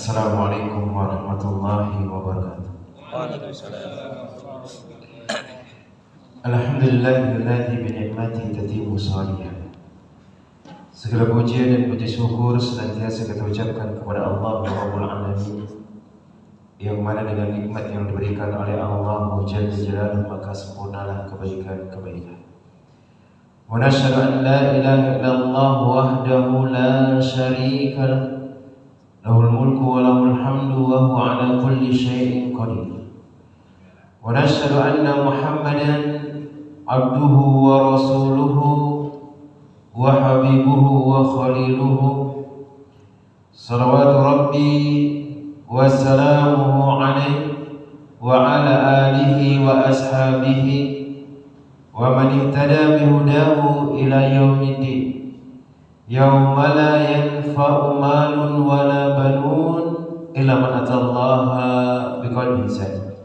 Assalamualaikum warahmatullahi wabarakatuh. Waalaikumsalam. Alhamdulillahilladzi bi ni'matihi tatimmu shalihah. Segala pujian dan puji syukur senantiasa kita ucapkan kepada Allah Rabbul Alamin, yang mana dengan nikmat yang diberikan oleh Allah Jalla Jalaluhu maka sempurnalah kebaikan-kebaikan. Wa nasyhadu an la ilaha illallah wahdahu la syarika lahu, lahul mulku wa lahul hamdu wa huwa ala kulli syai'in qadir. Wa nasyhadu anna Muhammadan abduhu wa rasuluhu wa habibuhu wa khaliluhu, salawatu rabbi wa salamuhu alaihi wa ala alihi wa ashabihi wa man ihtada bihudahu ila yaumiddin, yauma la yanfa'u malun wala banun illa man atallaha biqalbin salim.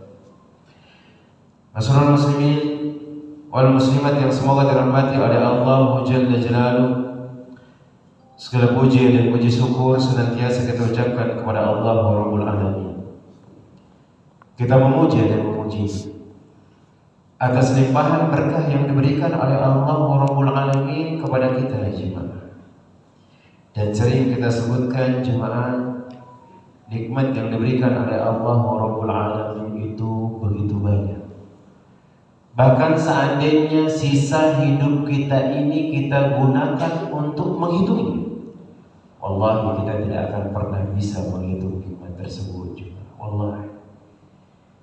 Masyarul muslimin wal muslimat yang semoga dirahmati oleh Allah Jalla Jalaluhu, segala puji dan puji syukur senantiasa kita ucapkan kepada Allah Rabbul Alamin. Kita memuji dan memuji atas limpahan berkah yang diberikan oleh Allah Rabbul Alamin kepada kita jemaah. Dan sering kita sebutkan jemaah, nikmat yang diberikan oleh Allah Rabbul Alamin itu begitu banyak. Bahkan seandainya sisa hidup kita ini kita gunakan untuk menghitungnya, wallahi kita tidak akan pernah bisa menghitung nikmat tersebut juga, wallahi.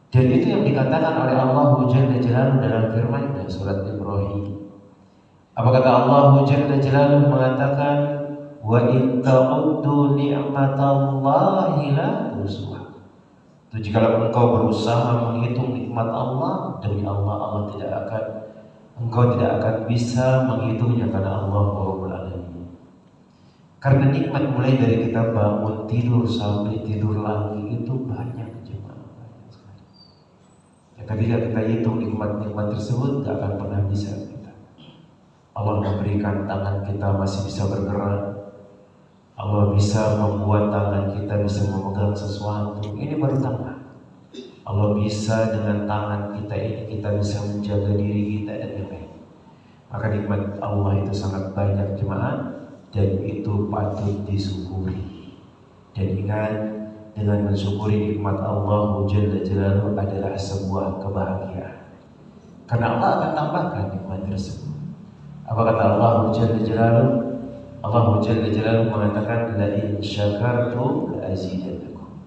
Dan itu yang dikatakan oleh Allah Jalla Jalaluhu dalam firman-Nya surat Ibrahim. Apa kata Allah Jalla Jalaluhu? Mengatakan, wa in ta'uddu ni'matallahi la tuhsuha. Itu jika engkau berusaha menghitung nikmat Allah, demi Allah engkau tidak akan bisa menghitungnya, karena Allah Rabbul Alamin. Karena nikmat mulai dari kita bangun tidur sampai tidur lagi itu banyak jemaah, banyak sekali. Ya, ketika kita hitung nikmat-nikmat tersebut tidak akan pernah bisa kita. Allah memberikan tangan kita masih bisa bergerak. Allah bisa membuat tangan kita bisa memegang sesuatu. Ini baru tangan. Allah bisa dengan tangan kita ini kita bisa menjaga diri kita dan lain-lain. Maka nikmat Allah itu sangat banyak jemaah, dan itu patut disyukuri. Dan ingat, dengan mensyukuri nikmat Allah Jalla Jalaluhu adalah sebuah kebahagiaan. Karena Allah akan tambahkan nikmat tersebut. Apa kata Allah Jalla Jalaluhu? Allah Jalla Jalaluhu mengatakan, la in syakartum la azidannakum.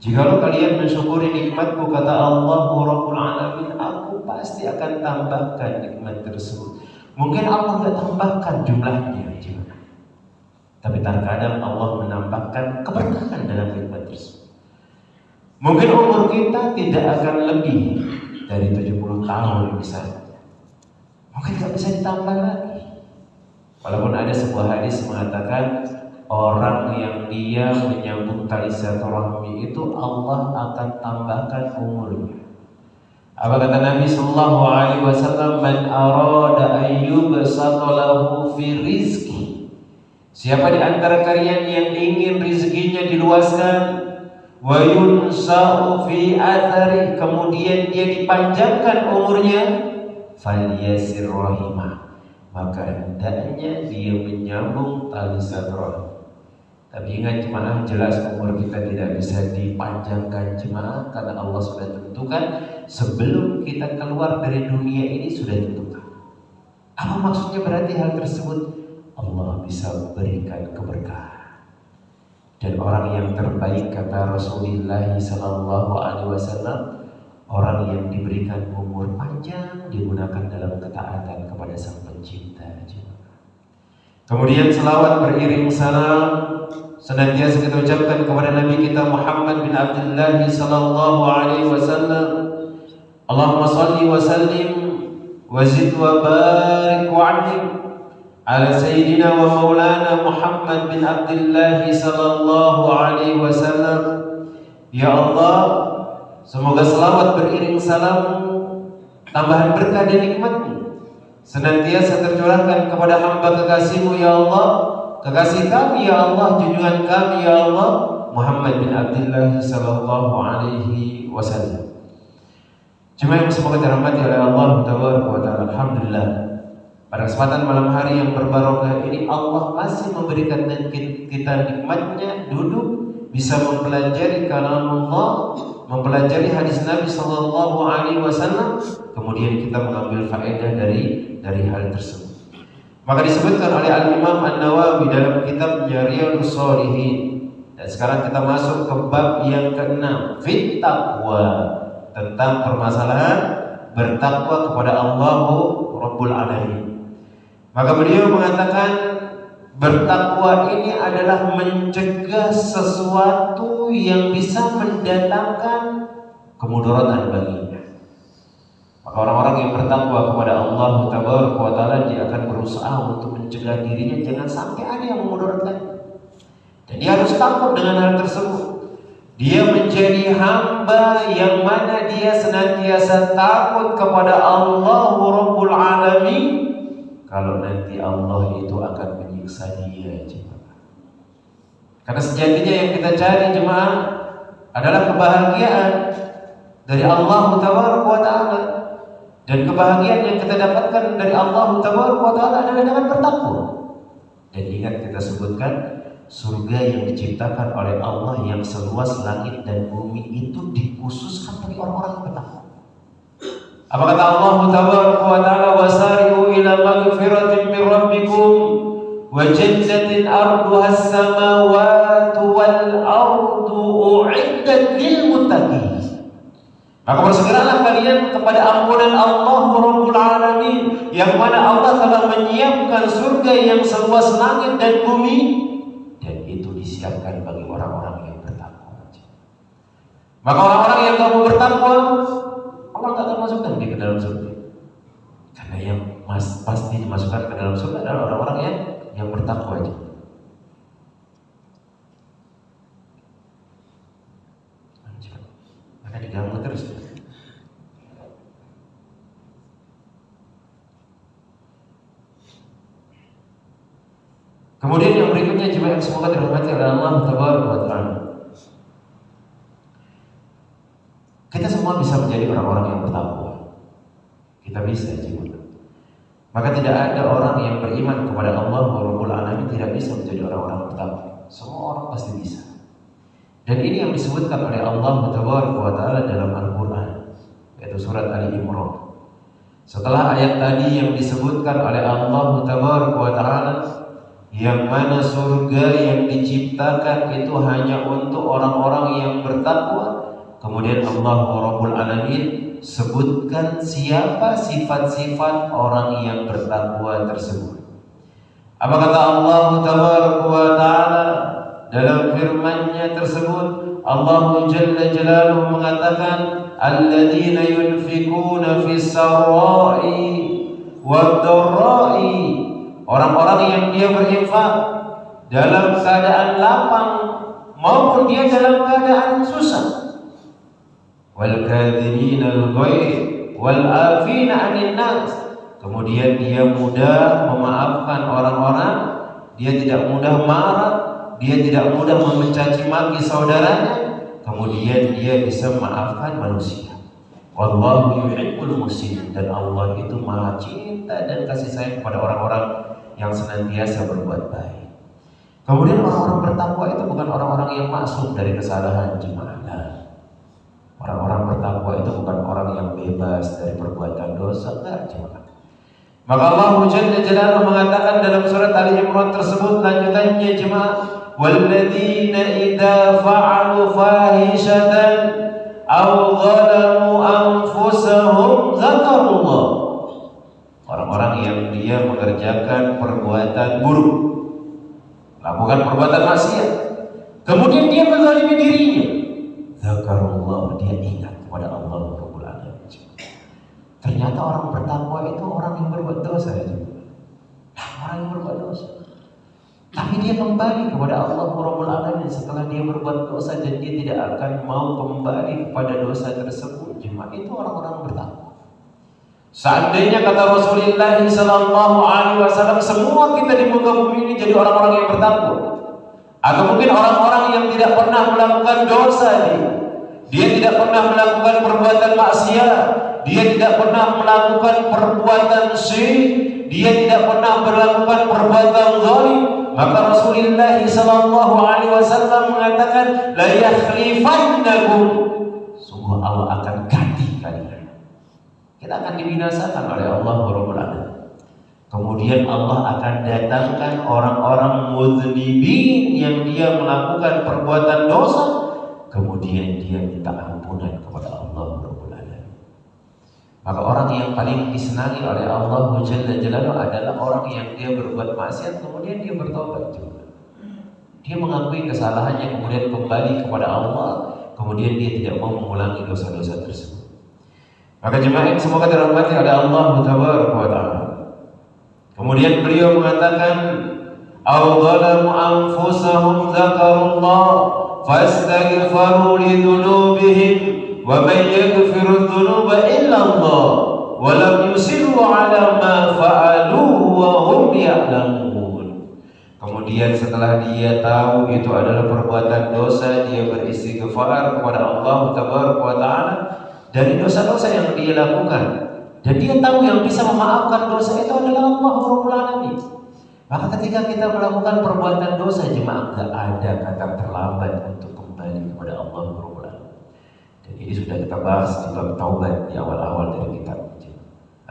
Jikalau kalian mensyukuri nikmatku, kata Allah Rabbul Alamin, aku pasti akan tambahkan nikmat tersebut. Mungkin Allah tidak tambahkan jumlahnya, tapi terkadang Allah menambahkan keberkahan dalam nikmat tersebut. Mungkin umur kita tidak akan lebih dari 70 tahun misalnya, mungkin tidak bisa ditambah lagi. Walaupun ada sebuah hadis mengatakan orang yang dia menyambung tali silaturahmi itu Allah akan tambahkan umurnya. Apa kata Nabi sallallahu alaihi wasallam? Man arada ayyubsata lahu fi rizqi. Siapa di antara kalian yang ingin rezekinya diluaskan, wa yunsa'u fi athari, kemudian dia dipanjangkan umurnya, falyasir rahimah, maka hendaknya dia menyambung tali silaturahmi. Tapi ingat jemaah, jelas umur kita tidak bisa dipanjangkan jemaah, karena Allah sudah tentukan sebelum kita keluar dari dunia ini, sudah tentukan. Apa maksudnya berarti hal tersebut? Allah bisa memberikan keberkahan. Dan orang yang terbaik, kata Rasulullah sallallahu alaihi wasallam, orang yang diberikan umur panjang digunakan dalam ketaatan kepada Sang Pencipta. Kemudian selawat beriring salam senantiasa kita ucapkan kepada Nabi kita Muhammad bin Abdullah sallallahu alaihi wasallam. Allahumma salli wa sallim wa zid wa barik wa an'im ala sayyidina wa maulana Muhammad bin Abdullah sallallahu alaihi wasallam. Ya Allah, semoga selawat beriring salam, tambahan berkah dan nikmat-Mu senantiasa tercurahkan kepada hamba kekasih-Mu ya Allah, kekasih kami ya Allah, junjungan kami ya Allah, Muhammad bin Abdullah sallallahu alaihi wasallam. Jemaah yang semoga dirahmati oleh Allah Taala. Alhamdulillah, pada kesempatan malam hari yang berbarokah ini Allah masih memberikan kita nikmatnya duduk bisa mempelajari kalamullah, mempelajari hadis Nabi sallallahu alaihi wasallam, kemudian kita mengambil faedah dari hal tersebut. Maka disebutkan oleh Al-Imam An-Nawawi dalam kitabnya Riyadhus Shalihin. Dan sekarang kita masuk ke bab yang ke-6, fit taqwa, tentang permasalahan bertakwa kepada Allah Rabbul Alamin. Maka beliau mengatakan bertakwa ini adalah mencegah sesuatu yang bisa mendatangkan kemudaratan baginya. Maka orang-orang yang bertakwa kepada Allah Taala, dia akan berusaha untuk mencegah dirinya jangan sampai ada yang memudaratkan. Dan dia harus takut dengan hal tersebut. Dia menjadi hamba yang mana dia senantiasa takut kepada Allah Rabbul Alamin. Kalau nanti Allah itu akan menyiksa dia, jemaah. Karena sejatinya yang kita cari, jemaah, adalah kebahagiaan dari Allah Taala. Dan kebahagiaan yang kita dapatkan dari Allah Taala adalah dengan bertakwa. Dan ingat kita sebutkan surga yang diciptakan oleh Allah yang seluas langit dan bumi itu dikhususkan bagi orang-orang yang bertakwa. Apa kata Allah Taala, wasari'u ila maghfiratin min rabbikum wa jannatin arduha as-samawati wal ardu u'iddat lil muttaqin. Maka bersegeralah kalian kepada ampunan Allah Rabbul Alamin, yang mana Allah telah menyiapkan surga yang seluas langit dan bumi, dan itu disiapkan bagi orang-orang yang bertakwa. Maka orang-orang yang kamu bertakwa, Allah tak akan masukkan dia ke dalam surga. Karena yang pasti dimasukkan ke dalam surga adalah orang-orang yang bertakwa aja. Maka diganggu terus. Kemudian yang berikutnya jemaah semoga dirahmati oleh Allah Taala. Kita semua bisa menjadi orang-orang yang bertakwa. Kita bisa, jemaah. Maka tidak ada orang yang beriman kepada Allah Rabbul Alamin tidak bisa menjadi orang-orang bertakwa. Semua orang pasti bisa. Dan ini yang disebutkan oleh Allah Taala dalam Al-Quran, yaitu surat Ali Imran. Setelah ayat tadi yang disebutkan oleh Allah Taala, yang mana surga yang diciptakan itu hanya untuk orang-orang yang bertakwa, kemudian Allah Rabbul Alamin sebutkan siapa sifat-sifat orang yang bertakwa tersebut. Apa kata Allah Taala dalam firman-Nya tersebut? Allah Jalla Jalaluhu mengatakan, alladzina yunfikuna fis sarai wad-dharrai, orang-orang yang dia berinfak dalam keadaan lapang maupun dia dalam keadaan susah. Wal kadhimina al-ghayz wal 'afina 'anil nas, kemudian dia mudah memaafkan orang-orang, dia tidak mudah marah, dia tidak mudah mencaci maki saudaranya, kemudian dia bisa memaafkan manusia. Wallahu yuhibbul muhsinin, dan Allah itu Maha cinta dan kasih sayang kepada orang-orang yang senantiasa berbuat baik. Kemudian orang-orang bertakwa itu bukan orang-orang yang maksum dari kesalahan, jemaah. Orang-orang bertakwa itu bukan orang yang bebas dari perbuatan dosa, enggak, jemaah. Maka Allah Jalla Jalaluhu mengatakan dalam surat Ali Imran tersebut lanjutannya, jemaah, walladzina idza fa'alu fahishatan aw zalamu anfusahum zakarullah, orang-orang yang dia mengerjakan perbuatan buruk, lakukan perbuatan maksiat, kemudian dia menzalimi dirinya, zakarullah, dia ingat kepada Allah Rabbul Alamin. Ternyata orang bertakwa itu orang yang berbuat dosa, orang yang berbuat dosa, tapi dia kembali kepada Allah Rabbul Alamin setelah dia berbuat dosa, dan dia tidak akan mau kembali kepada dosa tersebut. Jemaah, itu orang-orang bertakwa. Seandainya kata Rasulullah sallallahu alaihi wasallam semua kita di muka bumi ini jadi orang-orang yang bertakwa, Atau mungkin orang-orang yang tidak pernah melakukan dosa dia tidak pernah melakukan perbuatan maksiat, dia tidak pernah melakukan perbuatan syirik, dia tidak pernah melakukan perbuatan zalim, maka Rasulullah sallallahu alaihi wasallam mengatakan la yakhlifannakum, sungguh Allah akan ganti kalian. Kita akan dibinasakan oleh Allah Rabbul Alamin. Kemudian Allah akan datangkan orang-orang mudznibin yang dia melakukan perbuatan dosa, kemudian dia minta ampunan kepada Allah Rabbul Alamin. Maka orang yang paling disenangi oleh Allah Jalla Jalaluhu adalah orang yang dia berbuat maksiat kemudian dia bertobat juga. Dia mengakui kesalahannya kemudian kembali kepada Allah, kemudian dia tidak mau mengulangi dosa-dosa tersebut. Maka jemaah semoga dirahmati oleh Allah Tabaraka wa Ta'ala. Kemudian beliau mengatakan, "Aw zalamu anfusahum dzakarullah fastaghfiru li dzunubihim wa man yaghfiru dzunuba illa Allah wa lam yusirru 'ala ma fa'alu wa hum ya'lamun." Kemudian setelah dia tahu itu adalah perbuatan dosa, dia beristighfar kepada Allah Tabaraka wa Ta'ala dari dosa-dosa yang dia lakukan. Dan dia tahu yang bisa memaafkan dosa itu adalah Allah Rabbul Alamin. Maka ketika kita melakukan perbuatan dosa, jemaah, tidak ada kata terlambat untuk kembali kepada Allah Rabbul Alamin. Dan ini sudah kita bahas di bab taubat di awal-awal dari kitab,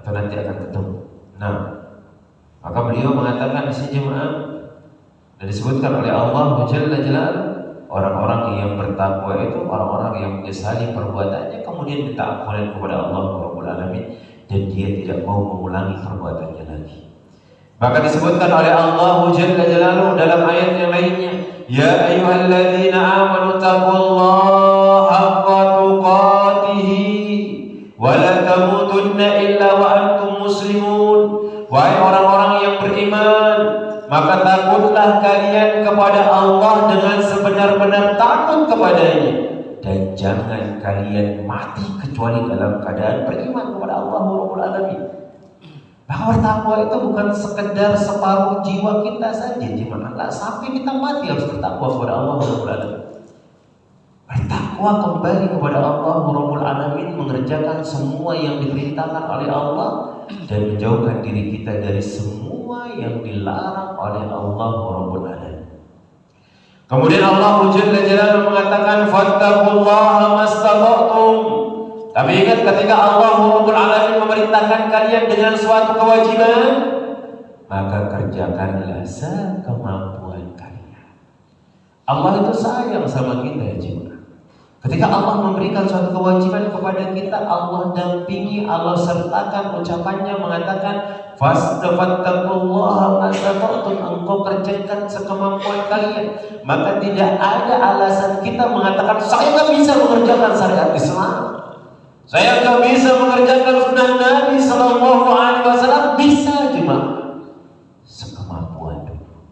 atau nanti akan ketemu. Nah, maka beliau mengatakan di sini, jemaah, dan disebutkan oleh Allah Jalla Jalaluhu, orang-orang yang bertakwa itu orang-orang yang menyesali perbuatannya kemudian minta ampunan kepada Allah Rabbul Alamin, dan dia tidak mau mengulangi perbuatannya lagi. Maka disebutkan oleh Allah Jalla Jalaluhu dalam ayat yang lainnya, ya ayyuhalladzina amanu taqullaha haqqa tuqatih wa la tamutunna illa wa antum muslimun. Wahai orang-orang yang beriman, maka takutlah kalian kepada Allah dengan sebenar-benar takut kepadanya, dan jangan kalian mati kecuali dalam keadaan beriman kepada Allah Rabbul Alamin. Maka bertakwa itu bukan sekedar separuh jiwa kita saja, jemaah. Sampai kita mati harus bertakwa kepada Allah Rabbul Alamin. Bertakwa kembali kepada Allah Rabbul Alamin, mengerjakan semua yang diperintahkan oleh Allah dan menjauhkan diri kita dari semua yang dilarang oleh Allah Rabbul Alamin. Kemudian Allah Jalla Jalaluhu mengatakan fattaqullaha mastata'tum. Tapi ingat, ketika Allah Rabbul Alamin memerintahkan kalian dengan suatu kewajiban, maka kerjakanlah sekemampuan kalian. Allah itu sayang sama kita, jemaah. Ketika Allah memberikan suatu kewajiban kepada kita, Allah dampingi, Allah sertakan ucapannya, mengatakan fastafattaqullaha mastata'tum, engkau kerjakan sekemampuan kalian. Maka tidak ada alasan kita mengatakan saya nggak bisa mengerjakan syariat Islam, saya nggak bisa mengerjakan sunnah Nabi Sallallahu Alaihi Wasallam. Bisa cuma sekemampuan dulu,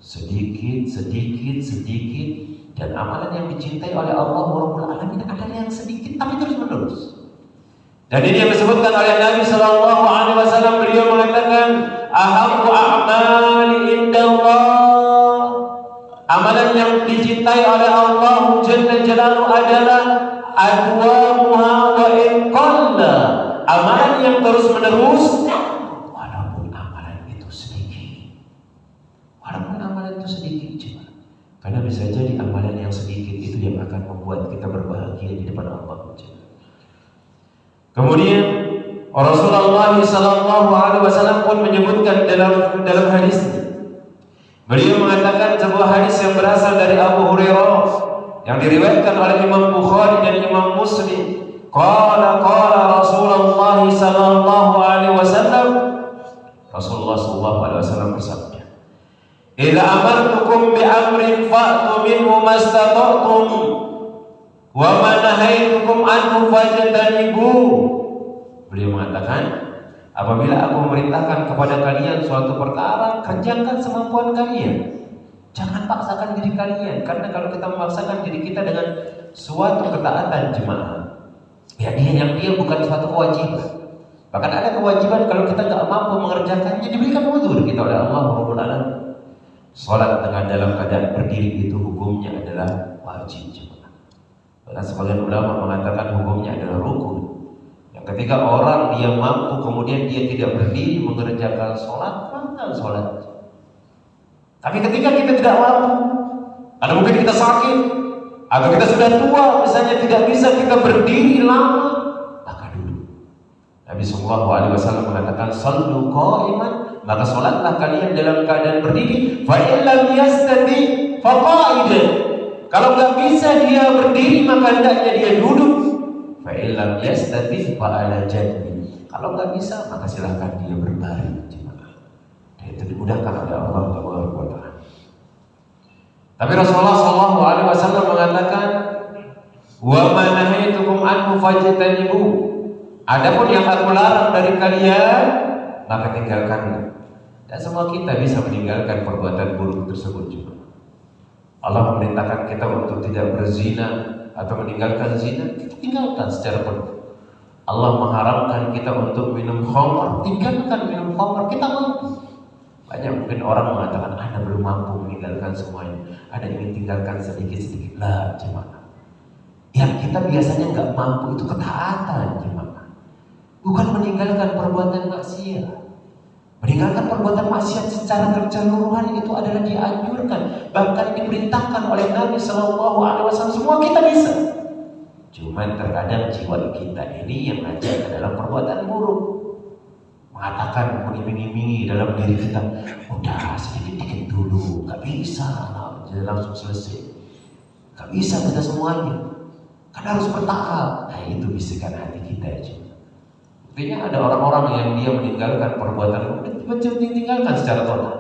sedikit. Dan amalan yang dicintai oleh Allah Rabbul Alamin adalah yang sedikit tapi terus menerus. Dan ini yang disebutkan oleh Nabi Sallallahu Alaihi Wasallam. Beliau mengatakan, ahabbu a'mali indallah, amalan yang dicintai oleh Allah Jalla Jalaluhu adalah adwamuha wa in qalla, amalan yang terus menerus walaupun amalan itu sedikit. Walaupun amalan itu sedikit, cuma karena bisa jadi amalan yang sedikit itu yang akan membuat kita berbahagia di depan Allah. Kemudian Rasulullah Sallallahu Alaihi Wasallam pun menyebutkan dalam hadis, beliau mengatakan sebuah hadis yang berasal dari Abu Hurairah yang diriwayatkan oleh Imam Bukhari dan Imam Muslim. Qala Rasulullah Sallallahu Alaihi Wasallam, Rasulullah Sallallahu Alaihi Wasallam bersabda, idza amartukum bi amrin fa'tu minhu mastata'tum wa ma nahaitukum anhu fajtanibu. Beliau mengatakan, apabila aku memerintahkan kepada kalian suatu perkara, kerjakan semampuan kalian. Jangan paksakan diri kalian, karena kalau kita memaksakan diri kita dengan suatu ketaatan, jemaah, ya dia bukan suatu kewajiban. Bahkan ada kewajiban kalau kita nggak mampu mengerjakannya, diberikan uzur kita oleh Allah Rabbul Alamin. Sholat dalam keadaan berdiri itu hukumnya adalah wajib. Karena sebagian ulama mengatakan hukumnya adalah rukun. Yang ketika orang dia mampu kemudian dia tidak berdiri mengerjakan sholat, batal sholat. Tapi ketika kita tidak mampu, atau mungkin kita sakit, atau kita sudah tua, misalnya tidak bisa kita berdiri lama, maka duduk. Nabi SAW mengatakan, "Shallu qa'iman," maka sholatlah kalian dalam keadaan berdiri. Fa in lam yastati fa qa'idan. Kalau nggak bisa dia berdiri, maka hendaknya dia duduk. Fa in lam yastati fa ala janbi. Kalau nggak bisa, maka silakan dia berbaring. Dan itu dimudahkan oleh Allah Subhanahu wa taala. Tapi Rasulullah SAW mengatakan, "Wa ma nahaitukum anhu fajtanibu." Adapun yang aku larang dari kalian, maka tinggalkanlah. Dan semua kita bisa meninggalkan perbuatan buruk tersebut juga. Allah memerintahkan kita untuk tidak berzina atau meninggalkan zina, kita tinggalkan secara penuh. Allah mengharamkan kita untuk minum khamr, tinggalkan minum khamr, kita mampu. Banyak mungkin orang mengatakan, "Anda belum mampu meninggalkan semuanya, Anda ingin tinggalkan sedikit-sedikit." Lah, jemaah. Yang kita biasanya nggak mampu itu ketaatan, jemaah. Bukan meninggalkan perbuatan maksiat. Meninggalkan perbuatan maksiat secara keseluruhan itu adalah dianjurkan, bahkan diperintahkan oleh Nabi SAW. Semua kita bisa. Cuman terkadang jiwa kita ini yang ngajak ke dalam perbuatan buruk, mengatakan, mengiming-imingi dalam diri kita, udah sedikit-sedikit dulu, nggak bisa, langsung selesai, nggak bisa kita semuanya, kan harus bertahap. Nah itu bisikan hati kita aja. Artinya ada orang-orang yang dia meninggalkan perbuatan ditinggalkan secara total,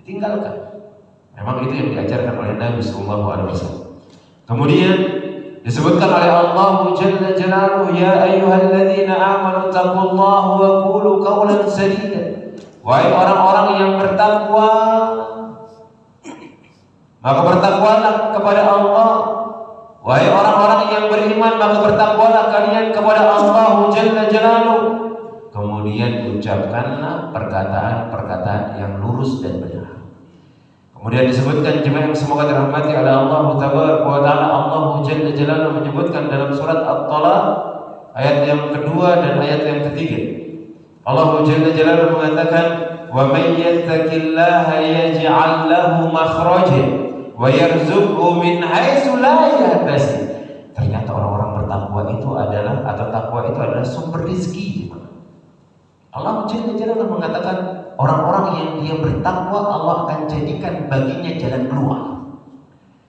ditinggalkan. Memang itu yang diajarkan oleh Nabi SAW. Kemudian disebutkan oleh Allah Jalla Jalaluhu, "Ya ayyuhalladzina amanu taqullaha wa qulu qawlan sadida." Wahai orang-orang yang bertakwa, maka bertakwalah kepada Allah. Wahai orang-orang yang beriman, maka bertakwalah kalian kepada Allah Jalla Jalaluhu. Kemudian ucapkanlah perkataan-perkataan yang lurus dan benar. Kemudian disebutkan jemaah yang semoga dirahmati oleh Allah Tabaraka wa Ta'ala, Allah Jalla Jalaluhu menyebutkan dalam surat At-Talaq ayat yang kedua dan ayat yang ketiga. Allah Jalla Jalaluhu mengatakan, "Wa may yattaqillaha yaj'al lahu makhrajan wa yarzuqhu min haitsu la yahtasib." Ternyata orang-orang bertakwa itu adalah, atau takwa itu adalah sumber rezeki. Allah Jalla Jalaluhu mengatakan, orang-orang yang dia bertakwa, Allah akan jadikan baginya jalan keluar.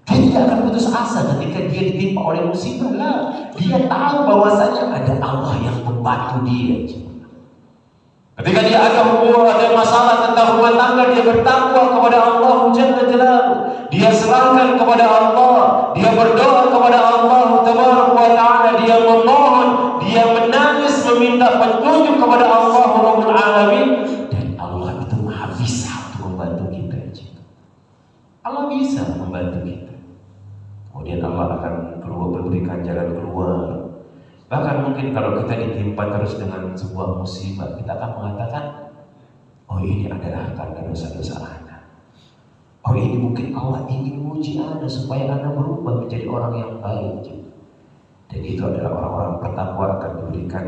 Dia tidak akan putus asa ketika dia ditimpa oleh musibah. Lah, dia tahu bahwasanya ada Allah yang membantu dia. Ketika dia ada hubungan, ada masalah tentang rumah tangga, dia bertakwa kepada Allah Jalla Jalaluhu. Dia serahkan kepada Allah, dia berdoa kepada Allah Tabaraka wa Ta'ala, dia memohon, dia menangis meminta petunjuk kepada Allah Rabbul Alamin, dan Allah itu maha bisa untuk membantu kita. Allah bisa membantu kita. Kemudian Allah akan memberikan jalan keluar. Bahkan mungkin kalau kita ditimpa terus dengan sebuah musibah, kita akan mengatakan, "Oh, ini adalah karena dosa-dosa Anda. Oh, ini mungkin Allah ingin menguji Anda supaya Anda berubah menjadi orang yang baik." Dan itu adalah orang-orang bertakwa akan diberikan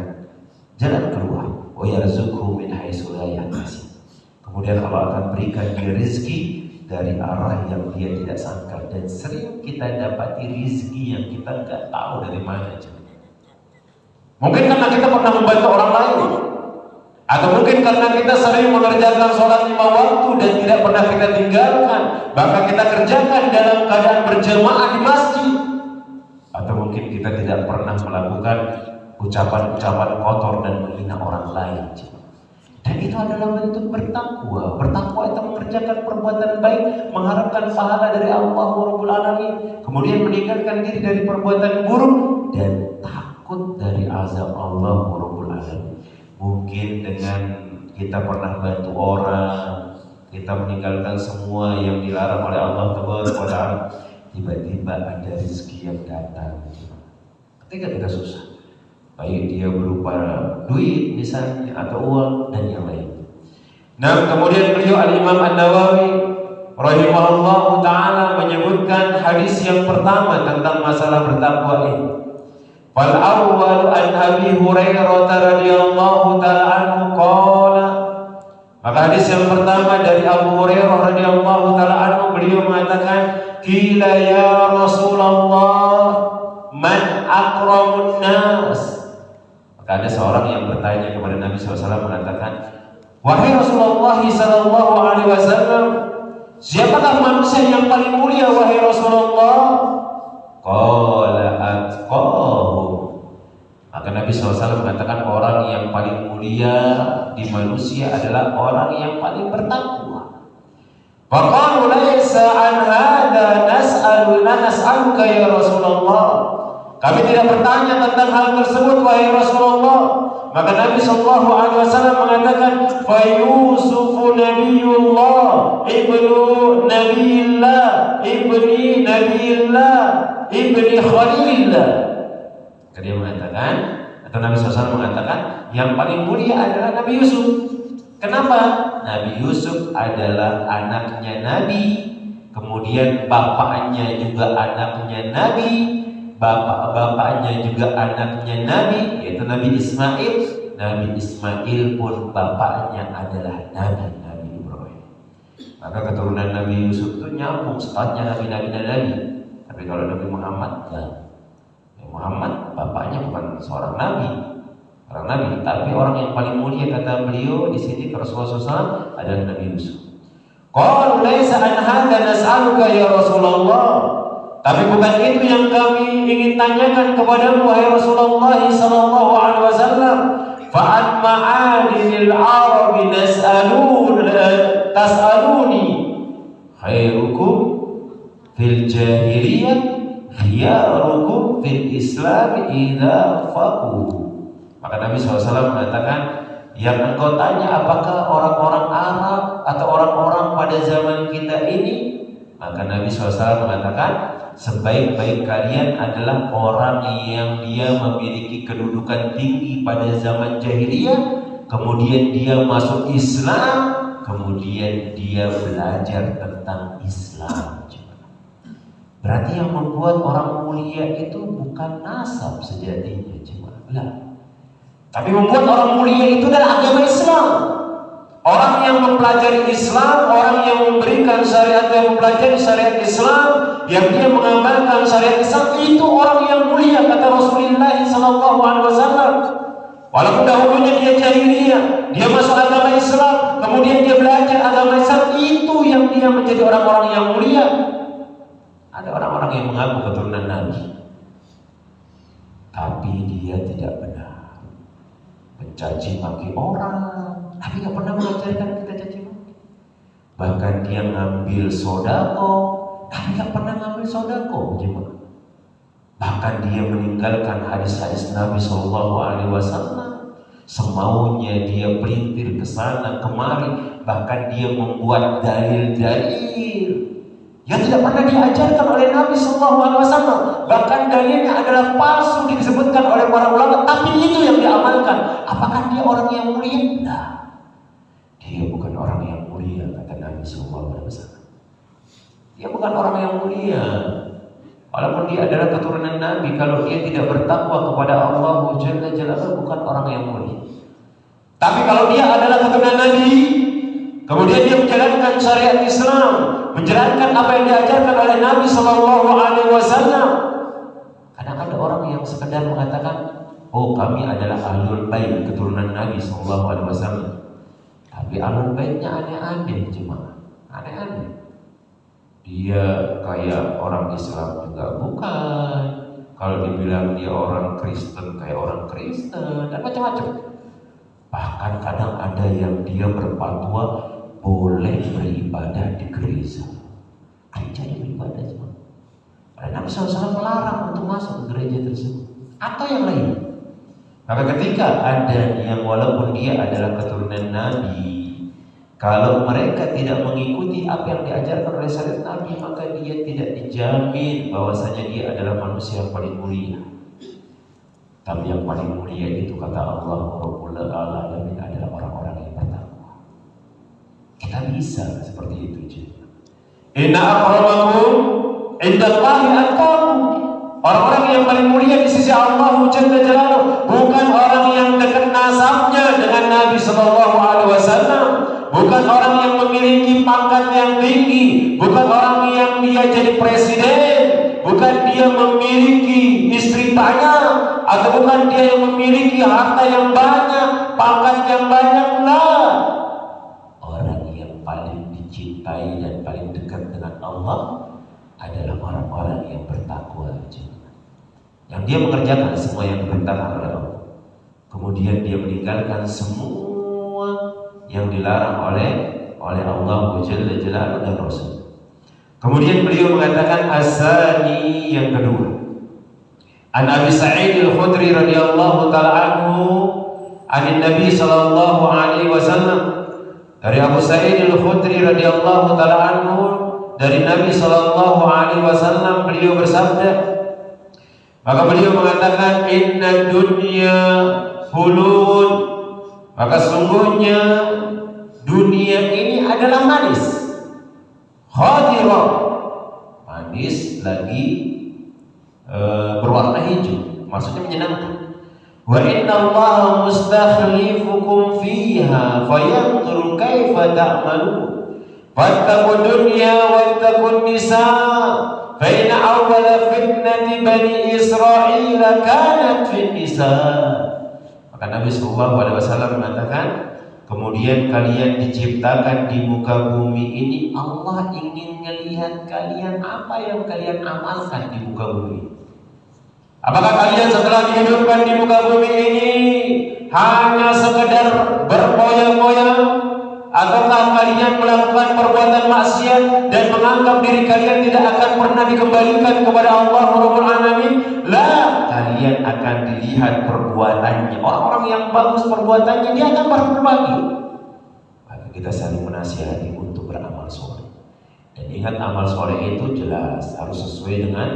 jalan keluar. Wa yarzuqhu min haitsu la yahtasib. Kemudian Allah akan berikan dia rezeki dari arah yang dia tidak sangka. Dan sering kita dapati rezeki yang kita nggak tahu dari mana. Mungkin karena kita pernah membantu orang lain, atau mungkin karena kita sering mengerjakan sholat 5 waktu dan tidak pernah kita tinggalkan, bahkan kita kerjakan dalam keadaan berjamaah di masjid. Atau mungkin kita tidak pernah melakukan ucapan-ucapan kotor dan menghina orang lain. Dan itu adalah bentuk bertakwa. Bertakwa itu mengerjakan perbuatan baik, mengharapkan pahala dari Allah Rabbul Alamin, kemudian meninggalkan diri dari perbuatan buruk dan takut dari azab Allah Rabbul Alamin. Mungkin dengan kita pernah bantu orang, kita meninggalkan semua yang dilarang oleh Allah Taala, tiba-tiba ada rezeki yang datang. Ketika kita susah, baik dia berupa duit misalnya atau uang dan yang lain. Nah, kemudian beliau Al-Imam An-Nawawi rahimahullah ta'ala menyebutkan hadis yang pertama tentang masalah bertakwa ini. Fal awwal an Abi Hurairah radhiyallahu ta'ala anhu qala. Maka hadis yang pertama dari Abu Hurairah radhiyallahu ta'ala anhu, beliau mengatakan, qila ya Rasulullah man akramun nas. Maka ada seorang yang bertanya kepada Nabi SAW mengatakan, wahai Rasulullah sallallahu alaihi wasallam, siapakah manusia yang paling mulia wahai Rasulullah? Qala atqahu. Maka Nabi SAW mengatakan orang yang paling mulia di manusia adalah orang yang paling bertakwa. Faqalu laisa an hadza nas'aluka ya Rasulullah. Kami tidak bertanya tentang hal tersebut wahai Rasulullah. Maka Nabi sallallahu alaihi wasallam mengatakan, fa Yusufu nabiyullah ibnu nabiyillah ibni nabiyillah ibni khalilillah. Dia mengatakan, atau Nabi SAW mengatakan, yang paling mulia adalah Nabi Yusuf. Kenapa? Nabi Yusuf adalah anaknya Nabi, kemudian bapaknya juga anaknya Nabi, bapak-bapaknya juga anaknya Nabi, yaitu Nabi Ismail. Nabi Ismail pun bapaknya adalah Nabi Ibrahim. Maka keturunan Nabi Yusuf itu nyambung setelahnya Nabi. Tapi kalau Nabi Muhammad ya, Muhammad bapaknya bukan seorang nabi, tapi orang yang paling mulia kata beliau di sini Rasulullah SAW adalah Nabi Yusuf. Qalu laisa an hadza nas'aluka ya Rasulullah. Tapi bukan itu yang kami ingin tanyakan kepadamu wahai Rasulullah sallallahu alaihi wasallam. Fa an ma'adinil arabi tas'aluni khairukum fil jahiliyah khiyarukum fil Islam idza faqu. Maka Nabi SAW mengatakan, yang engkau tanya apakah orang-orang Arab atau orang-orang pada zaman kita ini, maka Nabi SAW mengatakan sebaik-baik kalian adalah orang yang dia memiliki kedudukan tinggi pada zaman jahiliyah, kemudian dia masuk Islam, kemudian dia belajar tentang Islam. Berarti yang membuat orang mulia itu bukan nasab sejatinya, tapi membuat orang mulia itu adalah agama Islam. Orang yang mempelajari Islam, orang yang memberikan syariat, yang mempelajari syariat Islam, yang dia mengamalkan syariat Islam, itu orang yang mulia kata Rasulullah SAW. Walaupun dahulunya dia jahiliyah, dia masuk agama Islam, kemudian dia belajar agama Islam, itu yang dia menjadi orang-orang yang mulia. Ada orang-orang yang mengaku keturunan Nabi, tapi dia tidak benar, mencaci maki orang, tapi tidak pernah mengajarkan kita caci maki. Bahkan dia ngambil sodako, tapi tidak pernah ngambil sodako. Bahkan dia meninggalkan hadis-hadis Nabi SAW, semaunya dia pelintir ke sana kemari. Bahkan dia membuat dalil-dalil yang tidak pernah diajarkan oleh Nabi SAW. Bahkan dalilnya adalah palsu disebutkan oleh para ulama, tapi itu yang diamalkan. Apakah dia orang yang mulia? Nah, dia bukan orang yang mulia kata Nabi SAW. Dia bukan orang yang mulia. Walaupun dia adalah keturunan Nabi, kalau dia tidak bertakwa kepada Allah Jalla Jalaluhu, bukan orang yang mulia. Tapi kalau dia adalah keturunan Nabi, kemudian dia menjalankan syariat Islam, menjalankan apa yang diajarkan oleh Nabi SAW. Kadang ada orang yang sekedar mengatakan, oh kami adalah ahlul bait, keturunan Nabi SAW. Tapi ahlul baitnya aneh-aneh, aneh-aneh. Dia kayak orang Islam juga bukan. Kalau dibilang dia orang Kristen kayak orang Kristen dan macam-macam. Bahkan kadang ada yang dia berfatwa boleh beribadah di gereja. Gereja dia beribadah cuma. Karena Nabi SAW melarang untuk masuk ke gereja tersebut atau yang lain. Maka ketika ada yang walaupun dia adalah keturunan Nabi, kalau mereka tidak mengikuti apa yang diajarkan oleh syariat Nabi, maka dia tidak dijamin bahwasanya dia adalah manusia yang paling mulia. Tapi yang paling mulia itu kata Allah Rabbul Alamin adalah orang-orang yang bertakwa. Kita bisa seperti itu, Inna akramakum indallahi atqakum. Orang-orang yang paling mulia di sisi Allah Jalla Jalaluhu bukan orang yang dekat nasabnya dengan Nabi Sallallahu Alaihi Wasallam, bukan orang yang memiliki pangkat yang tinggi, bukan orang yang dia jadi presiden, bukan dia memiliki istri banyak, atau bukan dia yang memiliki harta yang banyak, pangkat yang banyak. Lah, orang yang paling dicintai dan paling dekat dengan Allah adalah orang-orang yang bertakwa, yang dia mengerjakan semua yang diperintahkan oleh Allah, kemudian dia meninggalkan semua yang dilarang oleh Allah Jalla Jalaluhu dan Rasul. Kemudian beliau mengatakan asani yang kedua, an Abi Sa'id Al-Khudri radhiyallahu taala anhu an Nabi sallallahu alaihi wasallam, dari Abu Sa'id Al-Khudri radhiyallahu taala anhu dari Nabi sallallahu alaihi wasallam, beliau bersabda, maka beliau mengatakan inna dunya hulun, maka sungguhnya dunia ini adalah manis, khadirah, manis lagi berwarna hijau, maksudnya menyenangkan. Wa inna Allah mustakhlifukum fiha fayanzur kaifa ta'malun fattaqud dunya wattaqun nisa fa inna awwala fitnati bani Israil kanat fin nisa. Maka Nabi sallallahu alaihi wasallam mengatakan, kemudian kalian diciptakan di muka bumi ini, Allah ingin melihat kalian apa yang kalian amalkan di muka bumi. Apakah kalian setelah dihidupkan di muka bumi ini hanya sekedar berpoya-poya, ataukah kalian melakukan perbuatan maksiat dan menganggap diri kalian tidak akan pernah dikembalikan kepada Allah Rabbul Alamin? Lah, kalian akan dilihat perbuatannya. Orang-orang yang bagus perbuatannya, dia akan berbagi. Maka kita saling menasihati untuk beramal soleh. Dan ingat, amal soleh itu jelas harus sesuai dengan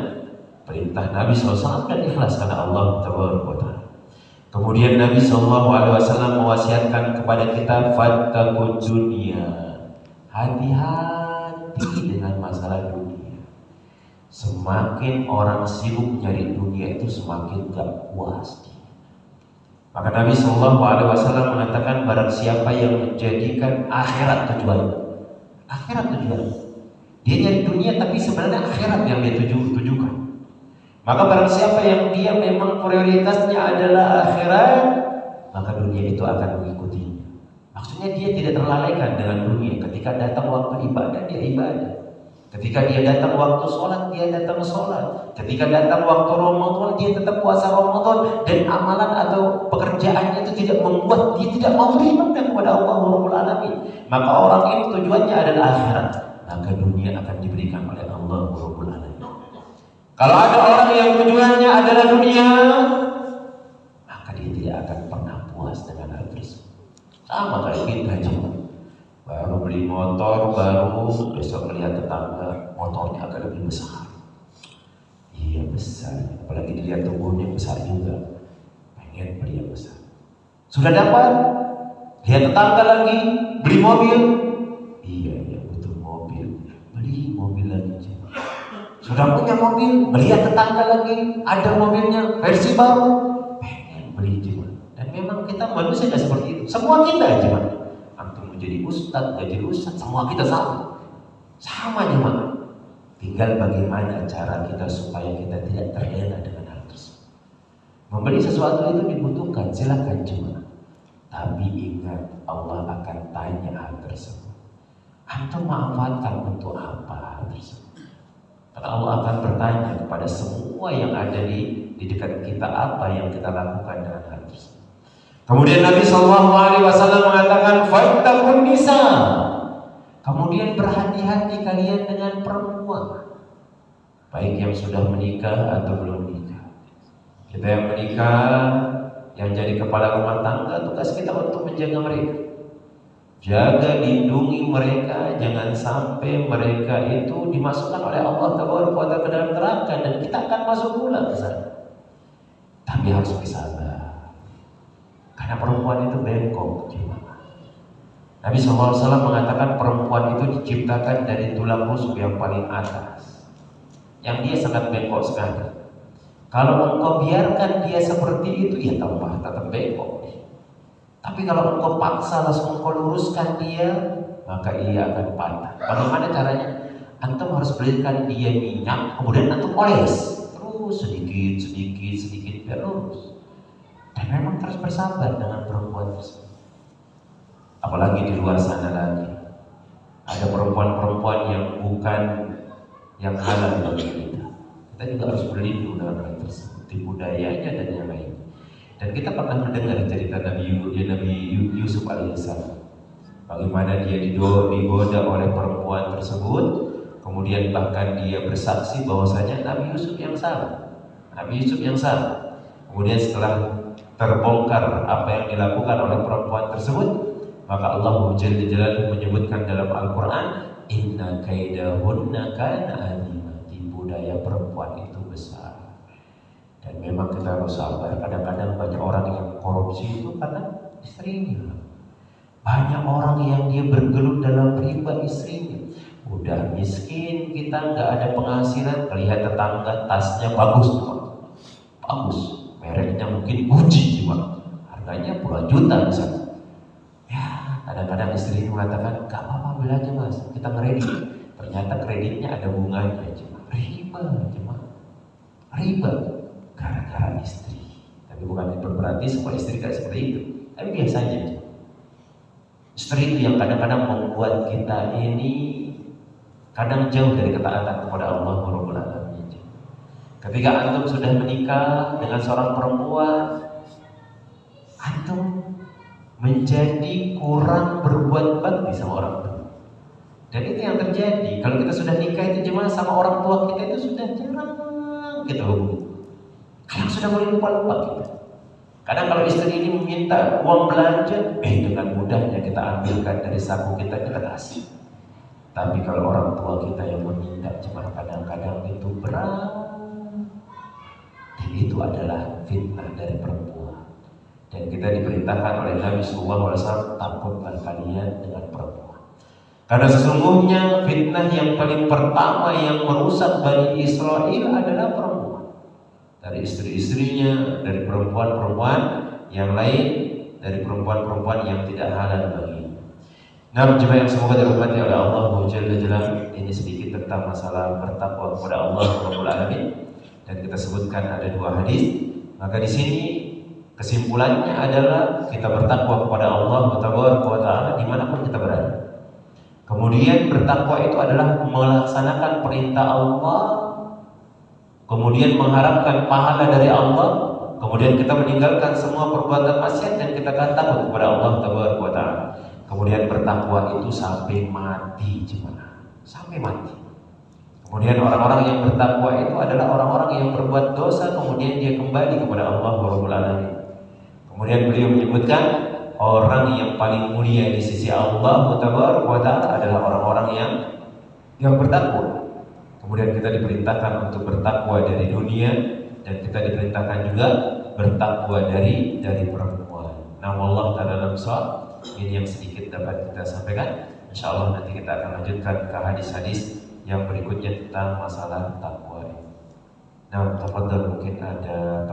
perintah Nabi SAW dan ikhlas karena Allah Taala. Kemudian Nabi SAW mewasiatkan kepada kita, fattaqud dunya, hati-hati dengan masalah dunia. Semakin orang sibuk nyari dunia itu semakin gak puas. Maka Nabi SAW mengatakan, barang siapa yang menjadikan akhirat tujuan, dia nyari dunia tapi sebenarnya akhirat yang dia tujukan. Maka barang siapa yang dia memang prioritasnya adalah akhirat, maka dunia itu akan mengikutinya. Maksudnya dia tidak terlalaikan dengan dunia. Ketika datang waktu ibadah, dia ibadah. Ketika dia datang waktu sholat, dia datang sholat. Ketika datang waktu Ramadan, dia tetap puasa Ramadan. Dan amalan atau pekerjaannya itu tidak membuat dia tidak mau beribadah kepada Allah Rabbul Alamin. Maka orang ini tujuannya adalah akhirat, maka dunia akan diberikan oleh Allah Rabbul Alamin. Kalau ada orang yang tujuannya adalah dunia, maka dia tidak akan pernah puas dengan hal tersebut. Sama kayak kita cuma baru beli motor baru, besok melihat tetangga motornya agak lebih besar. Iya besar, apalagi dilihat tubuhnya besar juga, pengen beli yang besar. Sudah dapat, lihat tetangga lagi beli mobil, iya butuh mobil, beli mobil lagi. Sudah punya mobil, melihat tetangga lagi ada mobilnya versi baru, pengen beli juga. Dan memang kita manusia tidak seperti itu. Semua kita aja, antum mau jadi ustadz, gak jadi ustadz, semua kita sama aja. Tinggal bagaimana cara kita supaya kita tidak terlena dengan hal tersebut. Membeli sesuatu itu dibutuhkan, silakan cuma. Tapi ingat, Allah akan tanya hal tersebut. Antum manfaatkan untuk apa hal tersebut? Karena Allah akan bertanya kepada semua yang ada di dekat kita, apa yang kita lakukan dengan hal tersebut. Kemudian Nabi SAW mengatakan, fattaqun nisa. Kemudian berhati-hati kalian dengan perempuan, baik yang sudah menikah atau belum menikah. Kita yang menikah, yang jadi kepala rumah tangga, tugas kita untuk menjaga mereka. Jaga, lindungi mereka, jangan sampai mereka itu dimasukkan oleh Allah Taala ke dalam neraka dan kita akan masuk pula ke sana. Tapi harus bersabar, karena perempuan itu bengkok. Nabi SAW mengatakan perempuan itu diciptakan dari tulang rusuk yang paling atas, yang dia sangat bengkok sekali. Kalau engkau biarkan dia seperti itu, ya tetap bengkok. Tapi kalau engkau paksa langsung engkau luruskan dia, maka ia akan patah. Bagaimana caranya? Antum harus berikan dia minyak, kemudian antum oles terus sedikit biar lurus. Dan memang terus bersabar dengan perempuan tersebut. Apalagi di luar sana lagi ada perempuan-perempuan yang bukan yang halal bagi kita. Kita juga harus berlindung dengan hal tersebut, tipu dayanya dan yang lain. Dan kita pernah mendengar cerita Nabi Yusuf alaihissalam, bagaimana dia digoda oleh perempuan tersebut, kemudian bahkan dia bersaksi bahwasanya Nabi Yusuf yang salah. Kemudian setelah terbongkar apa yang dilakukan oleh perempuan tersebut, maka Allah Jalla Jalaluhu menyebutkan dalam Al-Quran, inna kaidahunna kana azima, tipu daya perempuan itu besar. Dan memang kita harus sabar. Kadang-kadang banyak orang yang korupsi itu karena istrinya. Banyak orang yang dia bergelut dalam riba istrinya. Udah miskin, kita nggak ada penghasilan, terlihat tetangga tasnya bagus, mereknya mungkin Gucci cuma harganya puluhan juta misalnya. Ya, kadang-kadang istri mengatakan, gak apa-apa beli aja mas, kita kredit. Ternyata kreditnya ada bunganya, cuma riba gara-gara istri. Tapi bukan itu berarti semua istri kayak seperti itu, tapi biasanya istri itu yang kadang-kadang membuat kita ini kadang jauh dari ketaatan kepada Allah Rabbul Alamin. Ketika antum sudah menikah dengan seorang perempuan, antum menjadi kurang berbuat bakti sama orang tua. Dan itu yang terjadi. Kalau kita sudah nikah itu jemaah sama orang tua kita itu sudah jarang kita hubungi. Kadang sudah mulai lupa-lupa kita. Kadang kalau istri ini meminta uang belanja, dengan mudahnya kita ambilkan dari saku kita kasih. Tapi kalau orang tua kita yang meminta, cuma kadang-kadang itu berat. Dan itu adalah fitnah dari perempuan. Dan kita diperintahkan oleh Nabi SAW, takutlah kalian dengan perempuan. Karena sesungguhnya fitnah yang paling pertama yang merusak Bani Israel adalah perempuan. Dari istri-istrinya, dari perempuan-perempuan yang lain, dari perempuan-perempuan yang tidak halal baginya. Nah, jemaah yang semoga dirahmati oleh Allah Jalla Jalaluhu, ini sedikit tentang masalah bertakwa kepada Allah Rabbul Alamin. Dan kita sebutkan ada 2 hadis. Maka di sini kesimpulannya adalah kita bertakwa kepada Allah Taala dimanapun kita berada. Kemudian bertakwa itu adalah melaksanakan perintah Allah, kemudian mengharapkan pahala dari Allah, kemudian kita meninggalkan semua perbuatan maksiat dan kita akan takut kepada Allah Taala. Kemudian bertakwa itu sampai mati, sampai mati. Kemudian orang-orang yang bertakwa itu adalah orang-orang yang berbuat dosa kemudian dia kembali kepada Allah Rabbul Alamin. Kemudian beliau menyebutkan orang yang paling mulia di sisi Allah Taala adalah orang-orang yang bertakwa. Kemudian kita diperintahkan untuk bertakwa dari dunia dan kita diperintahkan juga bertakwa dari perempuan. Nah, wallahu ta'ala a'lam. Ini yang sedikit dapat kita sampaikan. Insyaallah nanti kita akan lanjutkan ke hadis-hadis yang berikutnya tentang masalah takwa. Nah, tafadhal, mungkin ada